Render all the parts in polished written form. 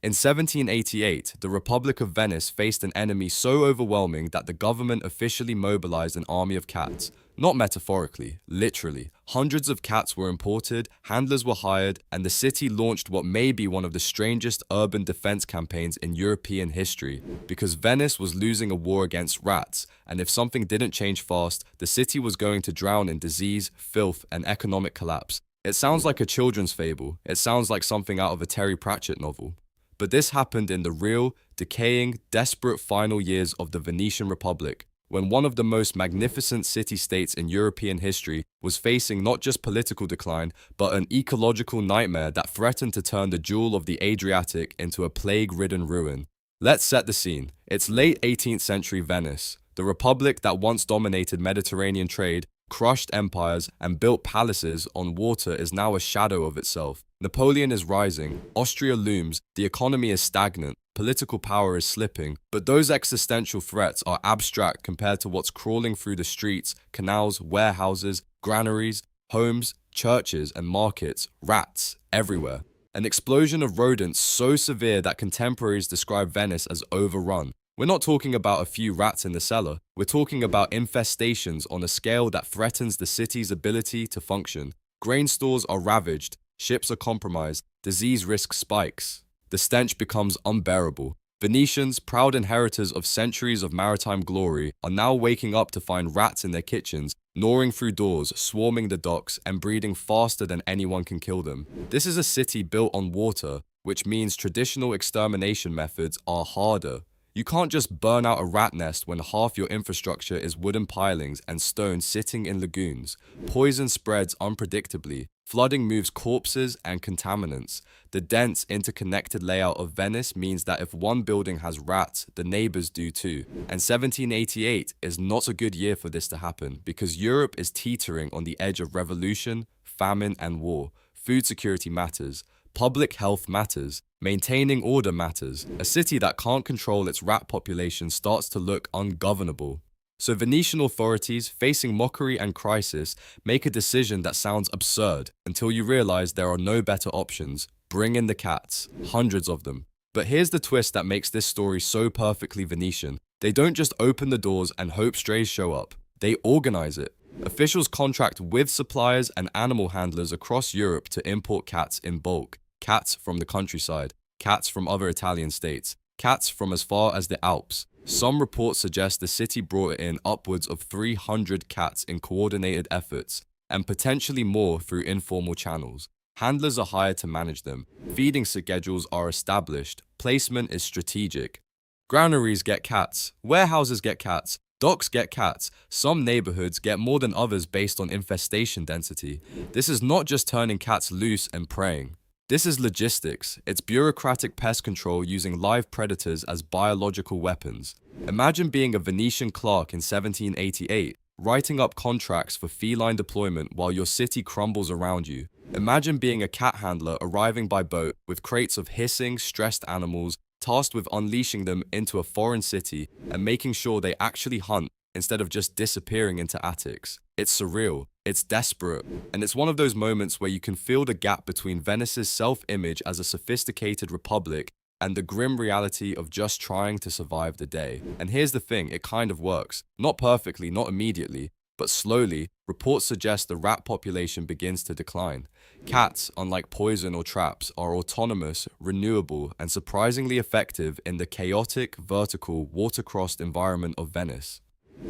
In 1788, the Republic of Venice faced an enemy so overwhelming that the government officially mobilized an army of cats. Not metaphorically, literally. Hundreds of cats were imported, handlers were hired, and the city launched what may be one of the strangest urban defense campaigns in European history, because Venice was losing a war against rats, and if something didn't change fast, the city was going to drown in disease, filth, and economic collapse. It sounds like a children's fable. It sounds like something out of a Terry Pratchett novel. But this happened in the real, decaying, desperate final years of the Venetian Republic, when one of the most magnificent city-states in European history was facing not just political decline, but an ecological nightmare that threatened to turn the jewel of the Adriatic into a plague-ridden ruin. Let's set the scene. It's late 18th century Venice. The republic that once dominated Mediterranean trade, crushed empires, and built palaces on water is now a shadow of itself. Napoleon is rising, Austria looms, the economy is stagnant, political power is slipping, but those existential threats are abstract compared to what's crawling through the streets, canals, warehouses, granaries, homes, churches, and markets, rats everywhere. An explosion of rodents so severe that contemporaries describe Venice as overrun. We're not talking about a few rats in the cellar. We're talking about infestations on a scale that threatens the city's ability to function. Grain stores are ravaged, ships are compromised, disease risk spikes. The stench becomes unbearable. Venetians, proud inheritors of centuries of maritime glory, are now waking up to find rats in their kitchens, gnawing through doors, swarming the docks, and breeding faster than anyone can kill them. This is a city built on water, which means traditional extermination methods are harder. You can't just burn out a rat nest when half your infrastructure is wooden pilings and stone sitting in lagoons. Poison spreads unpredictably. Flooding moves corpses and contaminants. The dense, interconnected layout of Venice means that if one building has rats, the neighbors do too. And 1788 is not a good year for this to happen because Europe is teetering on the edge of revolution, famine, and war. Food security matters. Public health matters. Maintaining order matters. A city that can't control its rat population starts to look ungovernable. So Venetian authorities, facing mockery and crisis, make a decision that sounds absurd until you realize there are no better options. Bring in the cats. Hundreds of them. But here's the twist that makes this story so perfectly Venetian. They don't just open the doors and hope strays show up. They organize it. Officials contract with suppliers and animal handlers across Europe to import cats in bulk. Cats from the countryside, cats from other Italian states, cats from as far as the Alps. Some reports suggest the city brought in upwards of 300 cats in coordinated efforts, and potentially more through informal channels. Handlers are hired to manage them. Feeding schedules are established. Placement is strategic. Granaries get cats. Warehouses get cats. Docks get cats. Some neighborhoods get more than others based on infestation density. This is not just turning cats loose and preying. This is logistics. It's bureaucratic pest control using live predators as biological weapons. Imagine being a Venetian clerk in 1788, writing up contracts for feline deployment while your city crumbles around you. Imagine being a cat handler arriving by boat with crates of hissing, stressed animals, tasked with unleashing them into a foreign city and making sure they actually hunt instead of just disappearing into attics. It's surreal, it's desperate, and it's one of those moments where you can feel the gap between Venice's self-image as a sophisticated republic and the grim reality of just trying to survive the day. And here's the thing, it kind of works. Not perfectly, not immediately, but slowly, reports suggest the rat population begins to decline. Cats, unlike poison or traps, are autonomous, renewable, and surprisingly effective in the chaotic, vertical, water-crossed environment of Venice.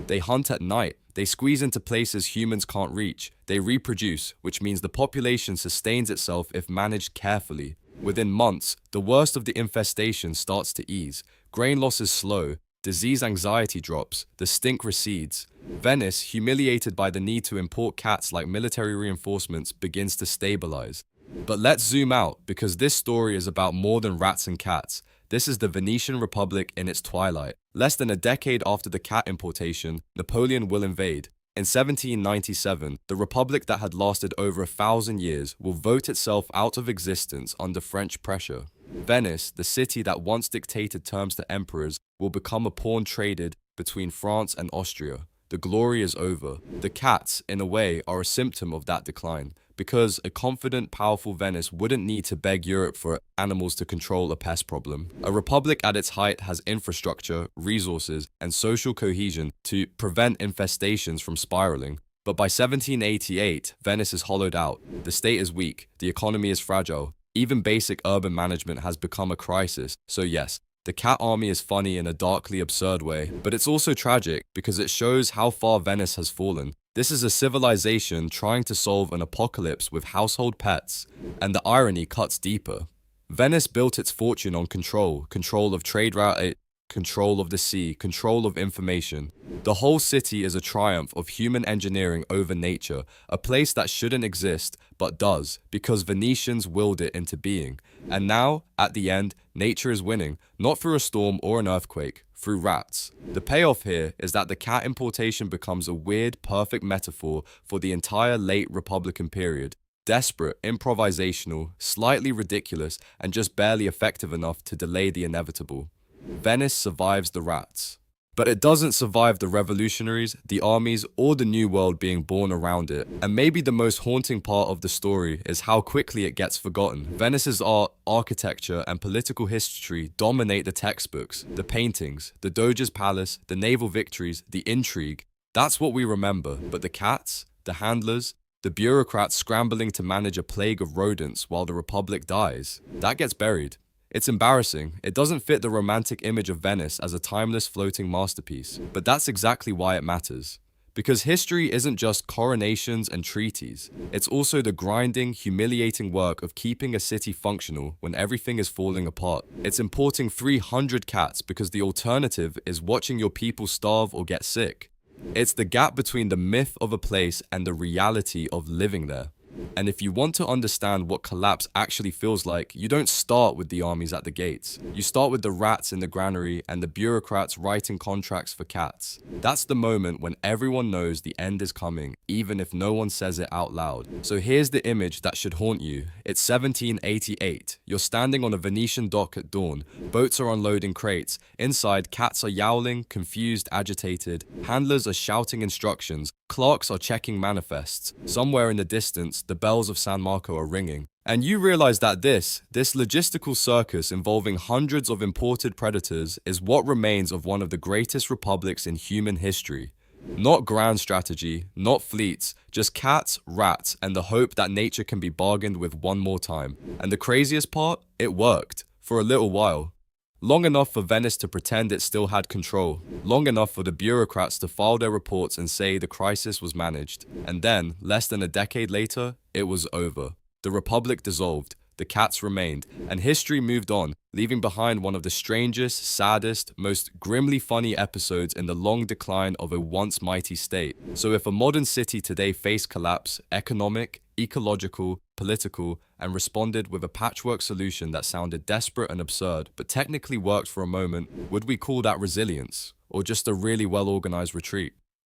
They hunt at night, they squeeze into places humans can't reach, they reproduce, which means the population sustains itself if managed carefully. Within months, the worst of the infestation starts to ease. Grain loss is slow, disease anxiety drops, the stink recedes. Venice, humiliated by the need to import cats like military reinforcements, begins to stabilize. But let's zoom out, because this story is about more than rats and cats. This is the Venetian Republic in its twilight. Less than a decade after the cat importation, Napoleon will invade. In 1797, the republic that had lasted over 1,000 years will vote itself out of existence under French pressure. Venice, the city that once dictated terms to emperors, will become a pawn traded between France and Austria. The glory is over. The cats, in a way, are a symptom of that decline. because a confident, powerful Venice wouldn't need to beg Europe for animals to control a pest problem. A republic at its height has infrastructure, resources, and social cohesion to prevent infestations from spiraling. But by 1788, Venice is hollowed out, the state is weak, the economy is fragile, even basic urban management has become a crisis. So yes, the cat army is funny in a darkly absurd way, but it's also tragic because it shows how far Venice has fallen. This is a civilization trying to solve an apocalypse with household pets, and the irony cuts deeper. Venice built its fortune on control of trade route, control of the sea, control of information. The whole city is a triumph of human engineering over nature, a place that shouldn't exist, but does, because Venetians willed it into being. And now, at the end, nature is winning, not through a storm or an earthquake, through rats. The payoff here is that the cat importation becomes a weird, perfect metaphor for the entire late Republican period. Desperate, improvisational, slightly ridiculous, and just barely effective enough to delay the inevitable. Venice survives the rats. But it doesn't survive the revolutionaries, the armies, or the new world being born around it. And maybe the most haunting part of the story is how quickly it gets forgotten. Venice's art, architecture, and political history dominate the textbooks, the paintings, the Doge's palace, the naval victories, the intrigue. That's what we remember. But the cats, the handlers, the bureaucrats scrambling to manage a plague of rodents while the Republic dies, that gets buried. It's embarrassing. It doesn't fit the romantic image of Venice as a timeless floating masterpiece. But that's exactly why it matters. Because history isn't just coronations and treaties. It's also the grinding, humiliating work of keeping a city functional when everything is falling apart. It's importing 300 cats because the alternative is watching your people starve or get sick. It's the gap between the myth of a place and the reality of living there. And if you want to understand what collapse actually feels like, you don't start with the armies at the gates. You start with the rats in the granary and the bureaucrats writing contracts for cats. That's the moment when everyone knows the end is coming, even if no one says it out loud. So here's the image that should haunt you. It's 1788. You're standing on a Venetian dock at dawn. Boats are unloading crates. Inside, cats are yowling, confused, agitated. Handlers are shouting instructions. Clerks are checking manifests. Somewhere in the distance, the bells of San Marco are ringing. And you realize that this logistical circus involving hundreds of imported predators is what remains of one of the greatest republics in human history. Not grand strategy, not fleets, just cats, rats, and the hope that nature can be bargained with one more time. And the craziest part? It worked. For a little while. Long enough for Venice to pretend it still had control. Long enough for the bureaucrats to file their reports and say the crisis was managed. And then, less than a decade later, it was over. The Republic dissolved, the cats remained, and history moved on, leaving behind one of the strangest, saddest, most grimly funny episodes in the long decline of a once mighty state. So if a modern city today faced collapse, economic, ecological, political, and responded with a patchwork solution that sounded desperate and absurd, but technically worked for a moment, would we call that resilience? Or just a really well-organized retreat?